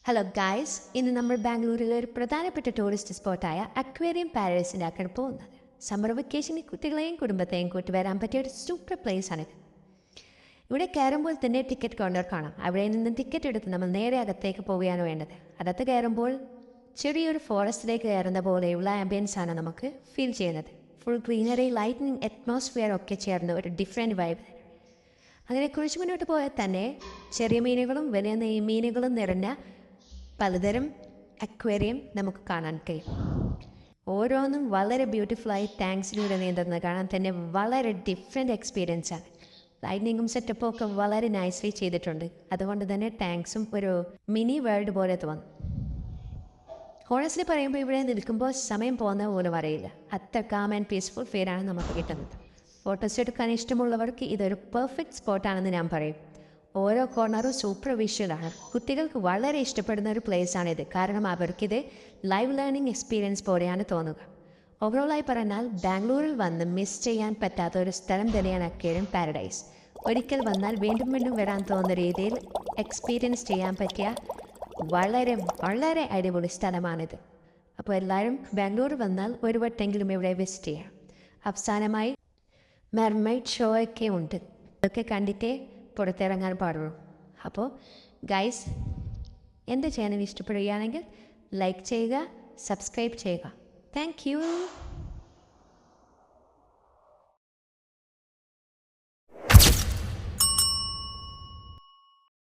Hello guys, ഇന്ന് നമ്മൾ ബാംഗ്ലൂരിലെ ഒരു പ്രധാനപ്പെട്ട ടൂറിസ്റ്റ് സ്പോട്ടായ അക്വേറിയം പാരഡൈസിൻ്റെയാണ് പോകുന്നത്. സമ്മർ വെക്കേഷനിൽ കുട്ടികളെയും കുടുംബത്തെയും കൂട്ടി വരാൻ പറ്റിയ ഒരു സൂപ്പർ പ്ലേസ് ആണിത്. ഇവിടെ കയറുമ്പോൾ തന്നെ ടിക്കറ്റ് കൗണ്ടർ കാണാം. അവിടെ നിന്ന് ടിക്കറ്റ് എടുത്ത് നമ്മൾ നേരെ അകത്തേക്ക് പോവുകയാണ് വേണ്ടത്. അകത്ത് കയറുമ്പോൾ ചെറിയൊരു ഫോറസ്റ്റിലേക്ക് കയറുന്ന പോലെയുള്ള ആംബിയൻസ് ആണ് നമുക്ക് ഫീൽ ചെയ്യുന്നത്. ഫുൾ ഗ്രീനറി, ലൈറ്റിനിങ്, അറ്റ്മോസ്ഫിയർ ഒക്കെ ചേർന്ന് ഒരു ഡിഫറെൻറ്റ് വൈബ്. അങ്ങനെ കുറച്ച് മുന്നോട്ട് പോയാൽ തന്നെ ചെറിയ മീനുകളും വലിയ മീനുകളും നിറഞ്ഞ പലതരം അക്വേറിയം നമുക്ക് കാണാൻ കഴിയും. ഓരോന്നും വളരെ ബ്യൂട്ടിഫുള്ളായി ടാങ്ക്സിലൂടെ നീന്തുന്നത് കാണാൻ തന്നെ വളരെ ഡിഫറെൻറ്റ് എക്സ്പീരിയൻസ് ആണ്. ലൈറ്റിനിങ്ങും സെറ്റപ്പും ഒക്കെ വളരെ നൈസ്ലി ചെയ്തിട്ടുണ്ട്. അതുകൊണ്ട് തന്നെ ടാങ്ക്സും ഒരു മിനി വേൾഡ് പോലെ തോന്നും. ഹോണസ്റ്റ്ലി പറയുമ്പോൾ ഇവിടെ നിൽക്കുമ്പോൾ സമയം പോകുന്ന പോലും അറിയില്ല. അത്ര കാം ആൻഡ് പീസ്ഫുൾ ഫീലാണ് നമുക്ക് കിട്ടുന്നത്. ഫോട്ടോസ് എടുക്കാൻ ഇഷ്ടമുള്ളവർക്ക് ഇതൊരു പെർഫെക്റ്റ് സ്പോട്ടാണെന്ന് ഞാൻ പറയും. ഓരോ കോർണറും സൂപ്പർ വിഷ്വലാണ്. കുട്ടികൾക്ക് വളരെ ഇഷ്ടപ്പെടുന്ന ഒരു പ്ലേസാണിത്. കാരണം അവർക്കിത് ലൈവ് ലേണിംഗ് എക്സ്പീരിയൻസ് പോലെയാണ് തോന്നുക. ഓവറോളായി പറഞ്ഞാൽ ബാംഗ്ലൂരിൽ വന്ന് മിസ് ചെയ്യാൻ പറ്റാത്ത ഒരു സ്ഥലം തന്നെയാണ് അക്വേറിയം പാരഡൈസ്. ഒരിക്കൽ വന്നാൽ വീണ്ടും വീണ്ടും വരാൻ തോന്നുന്ന രീതിയിൽ എക്സ്പീരിയൻസ് ചെയ്യാൻ പറ്റിയ വളരെ വളരെ അടിപൊളി സ്ഥലമാണിത്. അപ്പോൾ എല്ലാവരും ബാംഗ്ലൂർ വന്നാൽ ഒരു വട്ടെങ്കിലും ഇവിടെ വിസിറ്റ് ചെയ്യാം. അവസാനമായി മെർമെയ്ഡ് ഷോ ഒക്കെ ഉണ്ട്. അതൊക്കെ കണ്ടിട്ടേ പുറത്തിറങ്ങാൻ പാടുള്ളൂ. അപ്പോൾ ഗൈസ്, എൻ്റെ ചാനൽ ഇഷ്ടപ്പെടുകയാണെങ്കിൽ ലൈക്ക് ചെയ്യുക, സബ്സ്ക്രൈബ് ചെയ്യുക. Thank you.